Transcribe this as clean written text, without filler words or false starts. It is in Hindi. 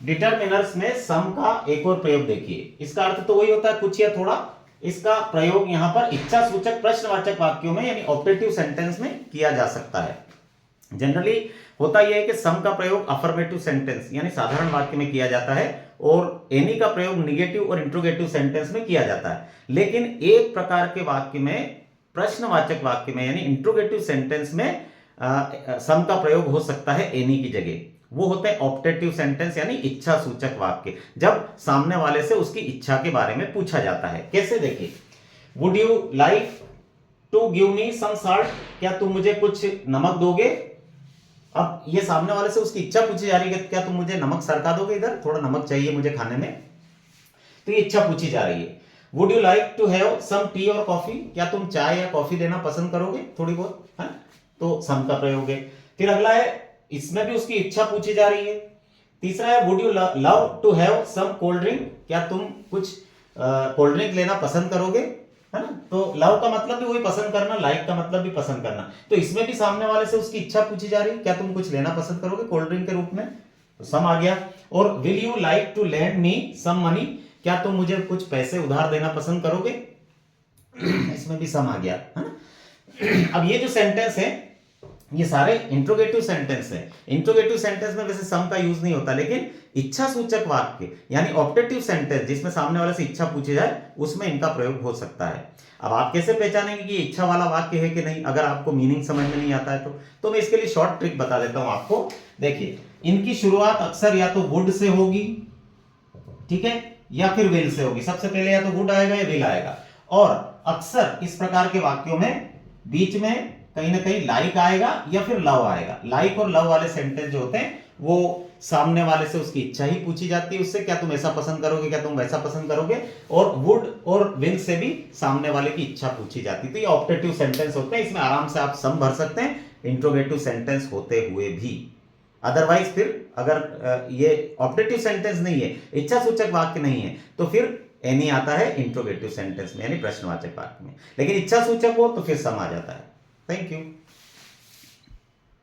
डिटरमिनर्स में सम का एक और प्रयोग देखिए। इसका अर्थ तो वही होता है कुछ या थोड़ा। इसका प्रयोग यहां पर इच्छा सूचक प्रश्नवाचक वाक्यों में यानी ऑब्जेक्टिव सेंटेंस में किया जा सकता है। जनरली होता यह है कि सम का प्रयोग अफर्मेटिव सेंटेंस यानी साधारण वाक्य में किया जाता है और एनी का प्रयोग निगेटिव और इंट्रोगेटिव सेंटेंस में किया जाता है। लेकिन एक प्रकार के वाक्य में, प्रश्नवाचक वाक्य में यानी इंट्रोगेटिव सेंटेंस में सम का प्रयोग हो सकता है एनी की जगह। वो होते हैं ऑप्टेटिव सेंटेंस यानी इच्छा सूचक वाक्य, जब सामने वाले से उसकी इच्छा के बारे में पूछा जाता है। कैसे देखिए, would you like to give me some salt, क्या तुम मुझे कुछ नमक दोगे। अब ये सामने वाले से उसकी इच्छा पूछी जा रही है, क्या तुम मुझे नमक सरका दोगे, इधर थोड़ा नमक चाहिए मुझे खाने में, तो ये इच्छा पूछी जा रही है। Would you like to have some tea और कॉफी, क्या तुम चाय या कॉफी लेना पसंद करोगे थोड़ी बहुत, है, तो सम का प्रयोग है। फिर अगला है, इसमें भी उसकी इच्छा पूछी जा रही है। तीसरा है, would you love to have some cold drink, क्या तुम कुछ कोल्ड ड्रिंक लेना पसंद करोगे, है ना। तो लव का मतलब भी वही पसंद करना, लाइक का मतलब भी पसंद करना। तो इसमें भी सामने वाले से उसकी इच्छा पूछी जा रही है, क्या तुम कुछ लेना पसंद करोगे कोल्ड ड्रिंक के रूप में, तो सम आ गया। और will you like to lend me some money, क्या तुम मुझे कुछ पैसे उधार देना पसंद करोगे, इसमें भी सम आ गया, है ना। अब ये जो सेंटेंस है ये सारे इंट्रोगेटिव सेंटेंस है। इंट्रोगेटिव सेंटेंस में वैसे सम का यूज नहीं होता, लेकिन इच्छा सूचक वाक्य यानी ऑब्जेक्टिव सेंटेंस जिसमें सामने वाले से इच्छा पूछी जाए उसमें इनका प्रयोग हो सकता है। अब आप कैसे पहचानेंगे कि इच्छा वाला वाक्य है कि नहीं, अगर आपको मीनिंग समझ में नहीं आता है तो मैं इसके लिए शॉर्ट ट्रिक बता देता हूं आपको। देखिए, इनकी शुरुआत अक्सर या तो वुड से होगी, ठीक है, या फिर विल से होगी। सबसे पहले या तो वुड आएगा या विल आएगा, और अक्सर इस प्रकार के वाक्यों में बीच में कहीं ना कहीं लाइक आएगा या फिर लव आएगा। लाइक और लव वाले सेंटेंस जो होते हैं वो सामने वाले से उसकी इच्छा ही पूछी जाती है, उससे क्या तुम ऐसा पसंद करोगे, क्या तुम वैसा पसंद करोगे। और वुड और विल से भी सामने वाले की इच्छा पूछी जाती है। तो ये ऑब्जेक्टिव सेंटेंस होते हैं, इसमें आराम से आप सम भर सकते हैं इंट्रोगेटिव सेंटेंस होते हुए भी। अदरवाइज फिर अगर ये ऑब्जेक्टिव सेंटेंस नहीं है, इच्छा सूचक वाक्य नहीं है, तो फिर एनी आता है इंट्रोगेटिव सेंटेंस में यानी प्रश्नवाचक वाक्य में। लेकिन इच्छा सूचक हो तो फिर सम आ जाता है। Thank you.